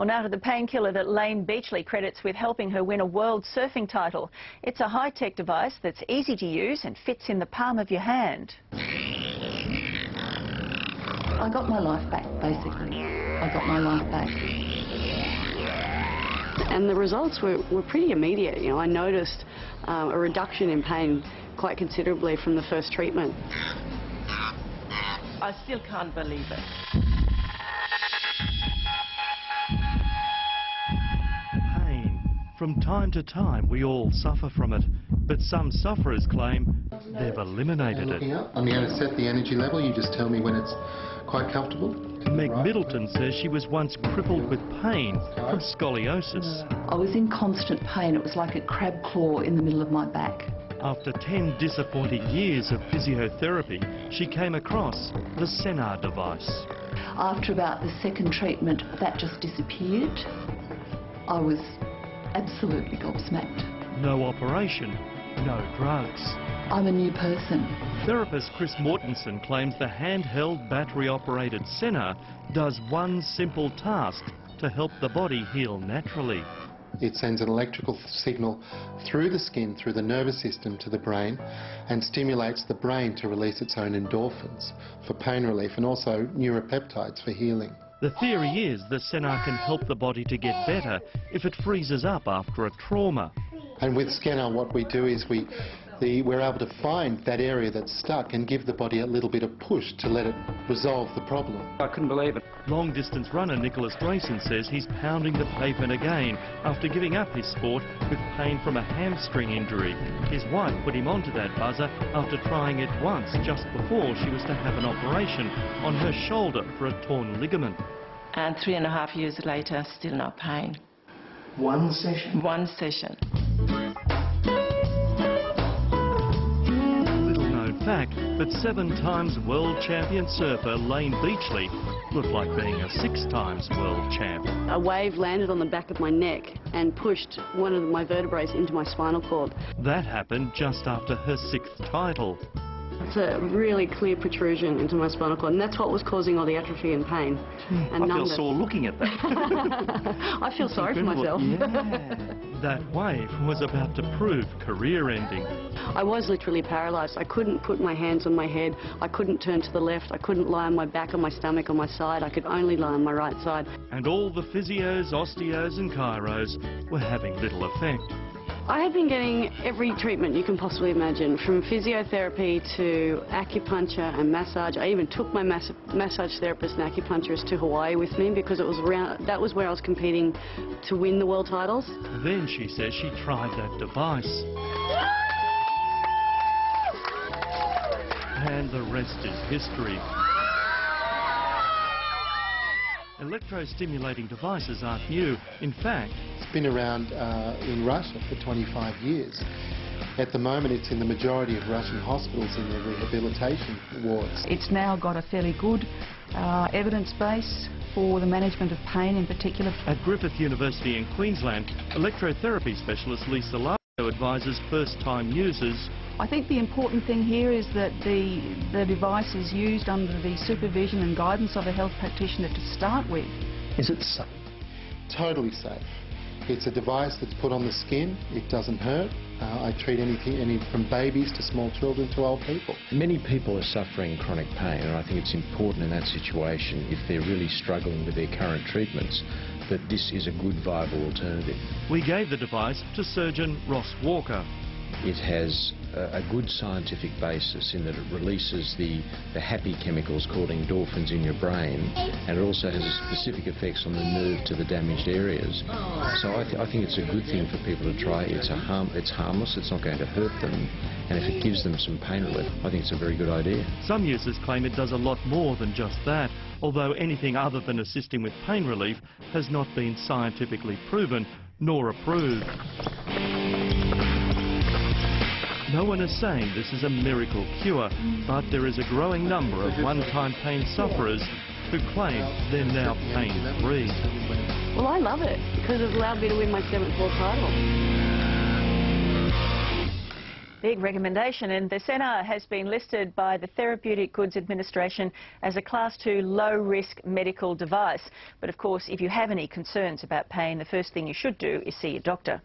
Well, now to the painkiller that Layne Beachley credits with helping her win a world surfing title. It's a high-tech device that's easy to use and fits in the palm of your hand. I got my life back, basically. I got my life back. And the results were pretty immediate. You know, I noticed a reduction in pain quite considerably from the first treatment. I still can't believe it. Pain. From time to time, we all suffer from it, but some sufferers claim they've eliminated it. I'm going to set the energy level. You just tell me when it's quite comfortable. Meg Middleton says she was once crippled with pain from scoliosis. I was in constant pain. It was like a crab claw in the middle of my back. After 10 disappointing years of physiotherapy, she came across the Scenar device. After about the second treatment, that just disappeared. I was absolutely gobsmacked. No operation, no drugs. I'm a new person. Therapist Chris Mortensen claims the handheld battery-operated Scenar does one simple task to help the body heal naturally. It sends an electrical signal through the skin, through the nervous system to the brain, and stimulates the brain to release its own endorphins for pain relief and also neuropeptides for healing. The theory is the Scenar can help the body to get better if it freezes up after a trauma. And with Scenar, what we do is we're able to find that area that's stuck and give the body a little bit of push to let it resolve the problem. I couldn't believe it. Long-distance runner Nicholas Grayson says he's pounding the pavement again after giving up his sport with pain from a hamstring injury. His wife put him onto that buzzer after trying it once just before she was to have an operation on her shoulder for a torn ligament. And 3.5 years later, still no pain. One session? One session. Fact, but 7 times world champion surfer Layne Beachley looked like being a 6 times world champ. A wave landed on the back of my neck and pushed one of my vertebrae into my spinal cord. That happened just after her 6th title. It's a really clear protrusion into my spinal cord, and that's what was causing all the atrophy and pain. And I feel sore looking at that. I feel sorry for myself. Yeah. That wave was about to prove career-ending. I was literally paralysed. I couldn't put my hands on my head. I couldn't turn to the left. I couldn't lie on my back, on my stomach, on my side. I could only lie on my right side. And all the physios, osteos and chiros were having little effect. I have been getting every treatment you can possibly imagine, from physiotherapy to acupuncture and massage. I even took my massage therapist and acupuncturist to Hawaii with me because that was where I was competing to win the world titles. Then she says she tried that device. And the rest is history. Electrostimulating devices aren't new. In fact, it's been around in Russia for 25 years. At the moment, it's in the majority of Russian hospitals in their rehabilitation wards. It's now got a fairly good evidence base for the management of pain in particular. At Griffith University in Queensland, electrotherapy specialist Lisa Lowe advises first-time users. I think the important thing here is that the device is used under the supervision and guidance of a health practitioner to start with. Is it safe? Totally safe. It's a device that's put on the skin. It doesn't hurt. I treat anything from babies to small children to old people. Many people are suffering chronic pain, and I think it's important in that situation, if they're really struggling with their current treatments, that this is a good, viable alternative. We gave the device to surgeon Ross Walker. It has a good scientific basis in that it releases the happy chemicals called endorphins in your brain, and it also has specific effects on the nerve to the damaged areas. So I think it's a good thing for people to try. It's harmless, it's not going to hurt them, and if it gives them some pain relief, I think it's a very good idea. Some users claim it does a lot more than just that, although anything other than assisting with pain relief has not been scientifically proven nor approved. No one is saying this is a miracle cure, but there is a growing number of one-time pain sufferers who claim they're now pain-free. Well, I love it because it allowed me to win my 7th world title. Big recommendation, and the Scenar has been listed by the Therapeutic Goods Administration as a Class 2 low-risk medical device. But of course, if you have any concerns about pain, the first thing you should do is see your doctor.